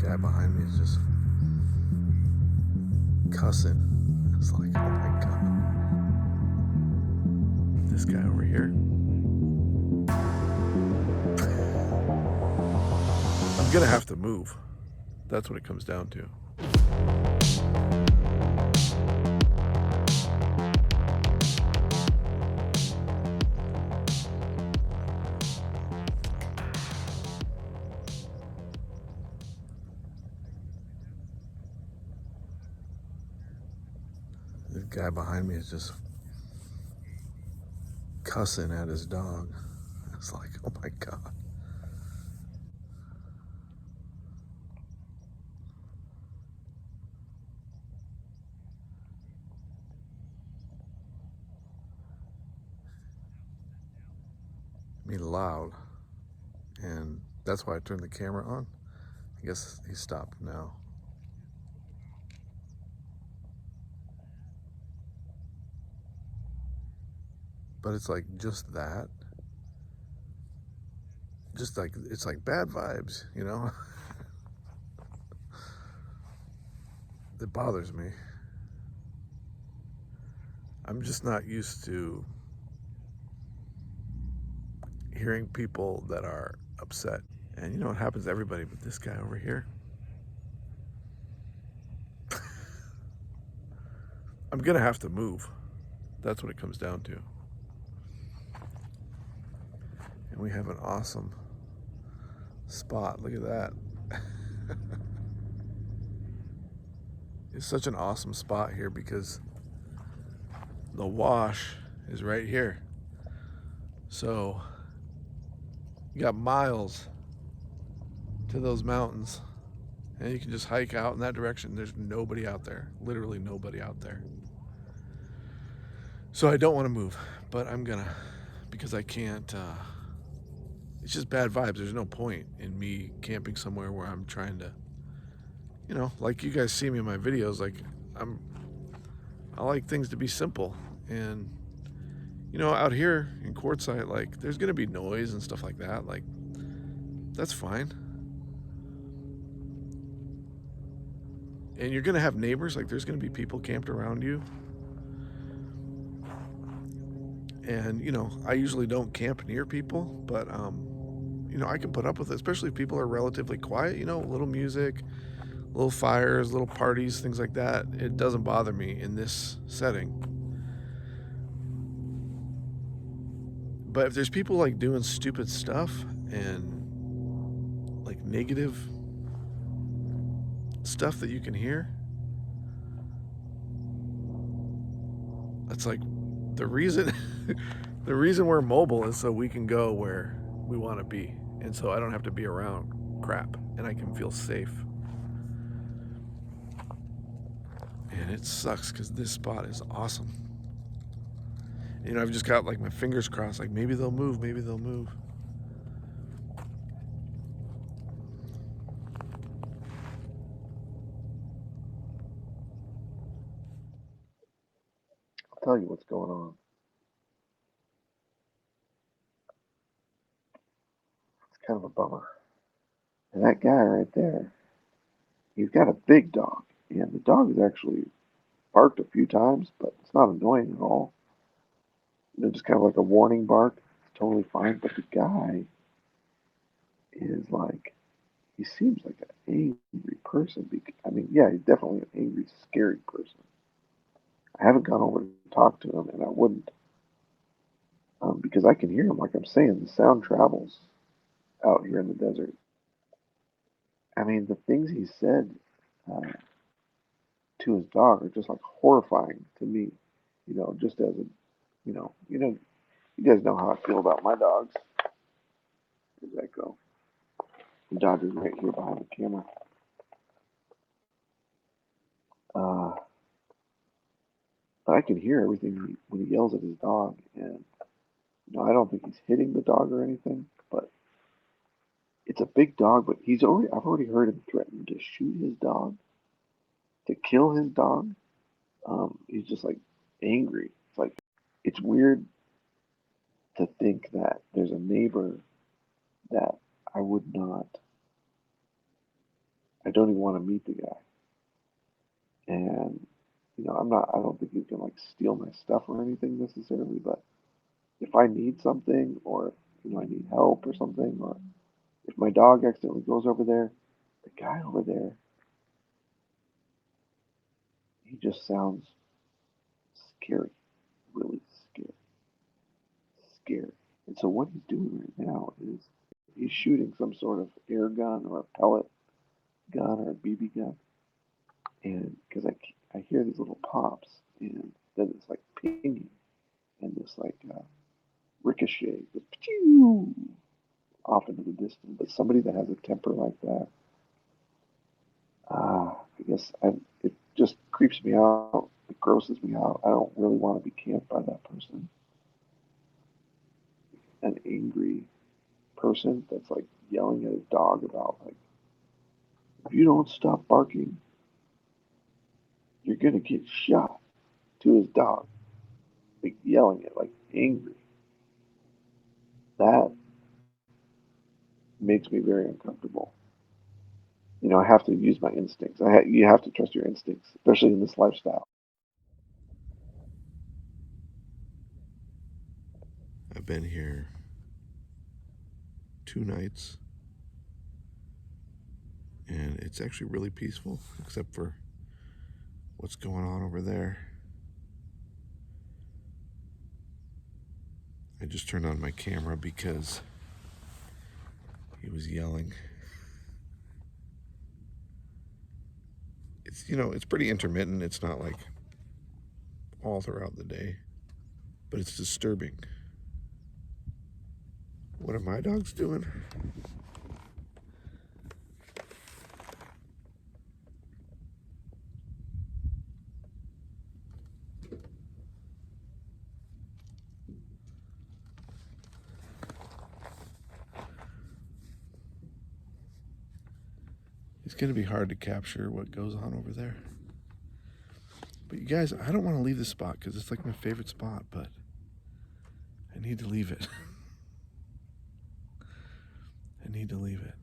Guy behind me is just cussing. It's like, oh my god. This guy over here. I'm gonna have to move. That's what it comes down to. The guy behind me is just cussing at his dog. It's like, oh my god. I mean, loud. And that's why I turned the camera on. I guess he stopped now. But it's like just that. Just like, it's like bad vibes, you know? It bothers me. I'm just not used to hearing people that are upset. And you know what happens to everybody, but this guy over here. I'm gonna have to move. That's what it comes down to. And we have an awesome spot. Look at that. It's such an awesome spot here because the wash is right here. So you got miles to those mountains, and you can just hike out in that direction. There's nobody out there, literally nobody out there. So I don't want to move, but I'm gonna, because I can't. It's just bad vibes. There's no point in me camping somewhere where I'm trying to, you know, like you guys see me in my videos. Like I like things to be simple, and you know, out here in Quartzsite, like there's gonna be noise and stuff like that. Like that's fine. And you're gonna have neighbors. Like there's gonna be people camped around you. And you know, I usually don't camp near people, but you know, I can put up with it, especially if people are relatively quiet. You know, little music, little fires, little parties, things like that. It doesn't bother me in this setting. But if there's people like doing stupid stuff and like negative stuff that you can hear, that's like the reason the reason we're mobile is so we can go where we want to be, and so I don't have to be around crap, and I can feel safe. And it sucks because this spot is awesome. You know, I've just got like my fingers crossed, like maybe they'll move, maybe they'll move. I'll tell you what's going on. It's kind of a bummer. And that guy right there, he's got a big dog, and the dog has actually barked a few times, but it's not annoying at all. It's just kind of like a warning bark. It's totally fine. But the guy is like, he seems like an angry person. I mean, yeah, he's definitely an angry, scary person. I haven't gone over to talk to him, and I wouldn't, because I can hear him. Like I'm saying, the sound travels out here in the desert. I mean, the things he said uh, to his dog are just like horrifying to me. You know, just as a, you guys know how I feel about my dogs. Where'd that go? The dog is right here behind the camera. Uh, but I can hear everything when he yells at his dog, and I don't think he's hitting the dog or anything, but it's a big dog. But I've already heard him threaten to shoot his dog, to kill his dog. He's just like angry. It's weird to think that there's a neighbor that I would not, I don't even want to meet the guy. And I don't think he's gonna like steal my stuff or anything necessarily, but if I need something, or I need help or something, or if my dog accidentally goes over there, the guy over there, he just sounds scary, really scary, scary. And so what he's doing right now is he's shooting some sort of air gun or a pellet gun or a BB gun, and because I hear these little pops, and then it's like pinging, and this like ricochet goes off into the distance. But somebody that has a temper like that, I guess it just creeps me out. It grosses me out. I don't really want to be camped by that person. An angry person that's like yelling at his dog about like, if you don't stop barking, you're gonna get shot, to his dog. Like yelling it, like angry. That makes me very uncomfortable. I have to use my instincts. You have to trust your instincts, especially in this lifestyle. I've been here 2 nights, and it's actually really peaceful, except for what's going on over there. I just turned on my camera because he was yelling. It's pretty intermittent. It's not like all throughout the day, but it's disturbing. What are my dogs doing? It's going to be hard to capture what goes on over there. But you guys, I don't want to leave this spot because it's like my favorite spot, but I need to leave it. I need to leave it.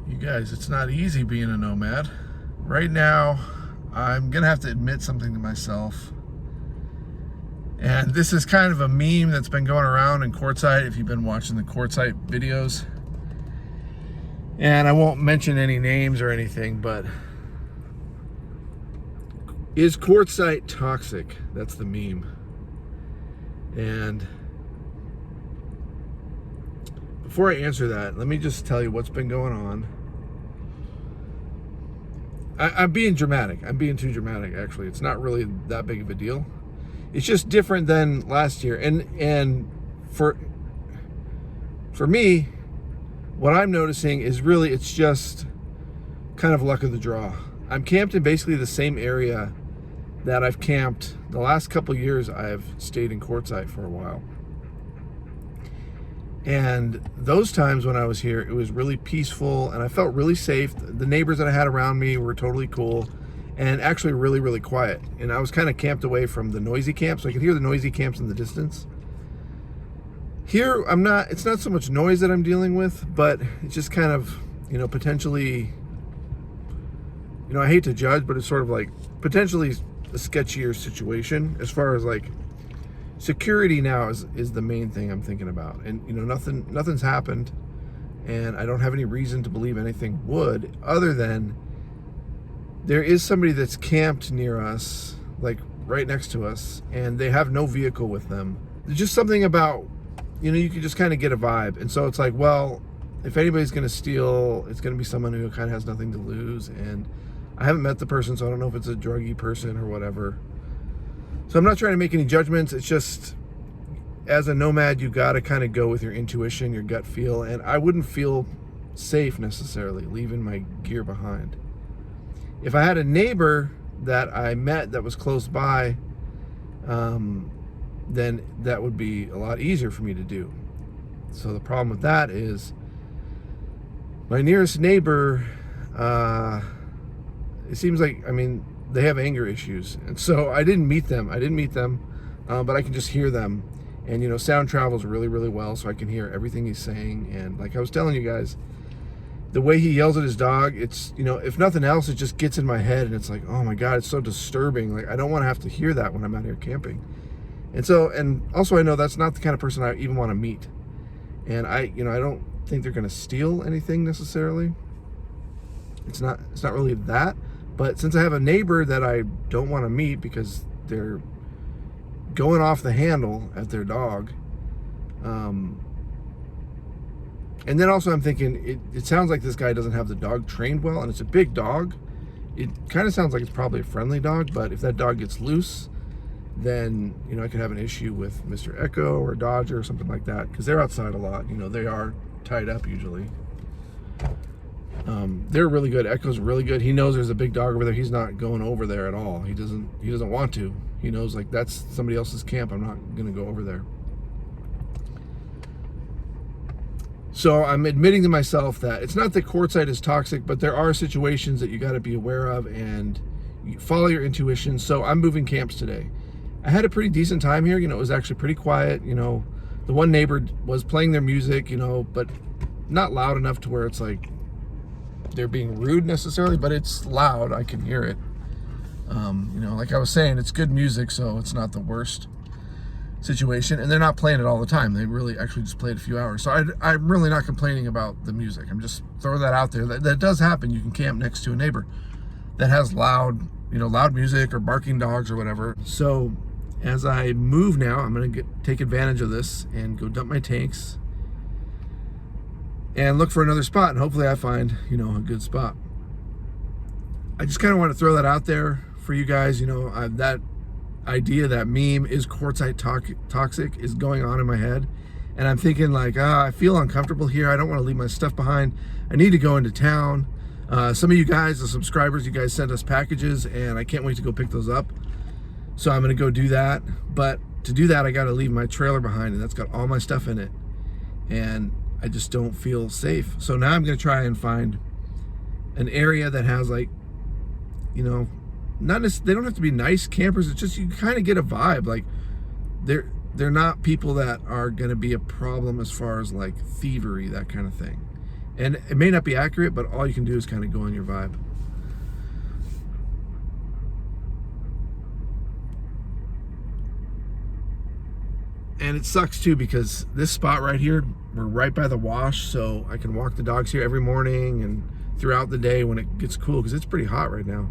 You guys, it's not easy being a nomad. Right now, I'm going to have to admit something to myself. And this is kind of a meme that's been going around in Quartzsite, if you've been watching the Quartzsite videos. And I won't mention any names or anything, but is Quartzsite toxic? That's the meme. And before I answer that, let me just tell you what's been going on. I'm being dramatic. I'm being too dramatic, actually. It's not really that big of a deal. It's just different than last year. And for me, what I'm noticing is really it's just kind of luck of the draw. I'm camped in basically the same area that I've camped the last couple years. I've stayed in Quartzsite for a while. And those times when I was here, it was really peaceful and I felt really safe. The neighbors that I had around me were totally cool and actually really, really quiet. And I was kind of camped away from the noisy camps, so I could hear the noisy camps in the distance. Here, it's not so much noise that I'm dealing with, but it's just kind of, potentially, I hate to judge, but it's sort of like potentially a sketchier situation as far as like security now is the main thing I'm thinking about. And, nothing's happened, and I don't have any reason to believe anything would, other than there is somebody that's camped near us, like right next to us, and they have no vehicle with them. There's just something about, you can just kind of get a vibe. And so it's like, well, if anybody's going to steal, it's going to be someone who kind of has nothing to lose. And I haven't met the person, so I don't know if it's a druggy person or whatever. So I'm not trying to make any judgments. It's just, as a nomad, you got to kind of go with your intuition, your gut feel. And I wouldn't feel safe necessarily leaving my gear behind. If I had a neighbor that I met that was close by, then that would be a lot easier for me to do. So the problem with that is my nearest neighbor, it seems like, they have anger issues. And so I didn't meet them, but I can just hear them. And you know, sound travels really, really well, so I can hear everything he's saying. And like I was telling you guys, the way he yells at his dog, it's, you know, if nothing else, it just gets in my head, and it's like, oh my God, it's so disturbing. Like, I don't want to have to hear that when I'm out here camping. And so, and also I know that's not the kind of person I even want to meet. And I don't think they're going to steal anything necessarily. It's not really that. But since I have a neighbor that I don't want to meet because they're going off the handle at their dog, and then also I'm thinking, it sounds like this guy doesn't have the dog trained well, and it's a big dog. It kind of sounds like it's probably a friendly dog, but if that dog gets loose, then, you know, I could have an issue with Mr. Echo or Dodger or something like that, because they're outside a lot. You know, they are tied up usually. They're really good. Echo's really good. He knows there's a big dog over there. He's not going over there at all. He doesn't want to. He knows, like, that's somebody else's camp. I'm not going to go over there. So I'm admitting to myself that it's not that Quartzsite is toxic, but there are situations that you got to be aware of, and you follow your intuition. So I'm moving camps today. I had a pretty decent time here. You know, it was actually pretty quiet. You know, the one neighbor was playing their music, you know, but not loud enough to where it's like they're being rude necessarily, but it's loud. I can hear it. You know, like I was saying, it's good music, so it's not the worst situation. And they're not playing it all the time. They really actually just played a few hours. So I'm really not complaining about the music. I'm just throwing that out there. That does happen. You can camp next to a neighbor that has loud music or barking dogs or whatever. So as I move now, I'm going to take advantage of this and go dump my tanks and look for another spot, and hopefully I find, you know, a good spot. I just kind of want to throw that out there for you guys. You know, that idea, that meme, is Quartzsite toxic, is going on in my head, and I'm thinking like, I feel uncomfortable here. I don't want to leave my stuff behind. I need to go into town. Some of you guys, the subscribers, you guys sent us packages, and I can't wait to go pick those up. So I'm going to go do that. But to do that, I got to leave my trailer behind, and that's got all my stuff in it, and I just don't feel safe. So now I'm going to try and find an area that has, like, you know, they don't have to be nice campers. It's just, you kind of get a vibe. Like, they're not people that are going to be a problem as far as like thievery, that kind of thing. And it may not be accurate, but all you can do is kind of go on your vibe. And it sucks too, because this spot right here, we're right by the wash, so I can walk the dogs here every morning and throughout the day when it gets cool, because it's pretty hot right now.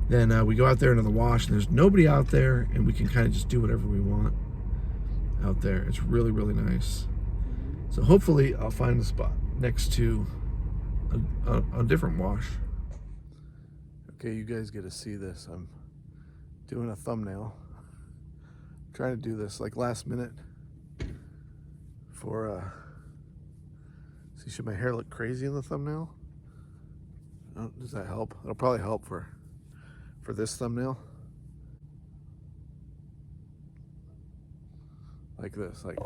Then we go out there into the wash, and there's nobody out there, and we can kind of just do whatever we want out there. It's really, really nice. So hopefully I'll find a spot next to a different wash. Okay, you guys get to see this. I'm doing a thumbnail. Trying to do this like last minute for see, should my hair look crazy in the thumbnail? Oh, does that help? It'll probably help for this thumbnail. Like this, like,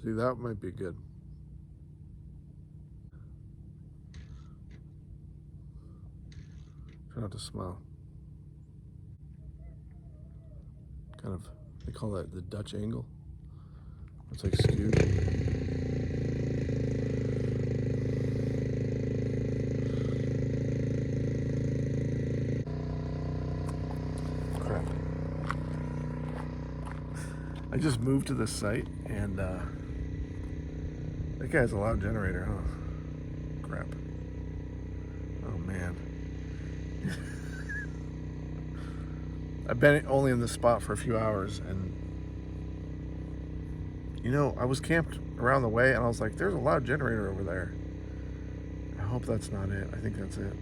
see, that might be good. Try not to smile. Kind of, they call that the Dutch angle. It's like skewed. Crap. I just moved to this site, and that guy has a loud generator, huh? Crap. Oh man. I've been only in this spot for a few hours, and you know, I was camped around the way, and I was like, there's a loud generator over there. I hope that's not it. I think that's it.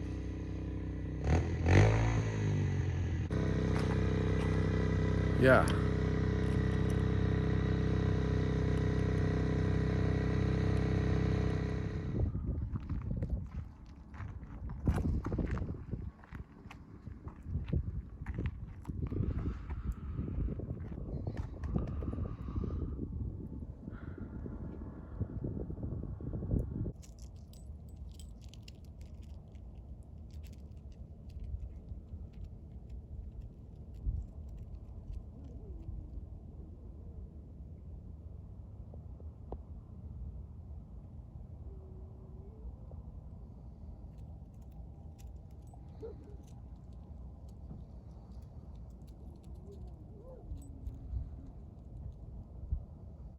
Yeah.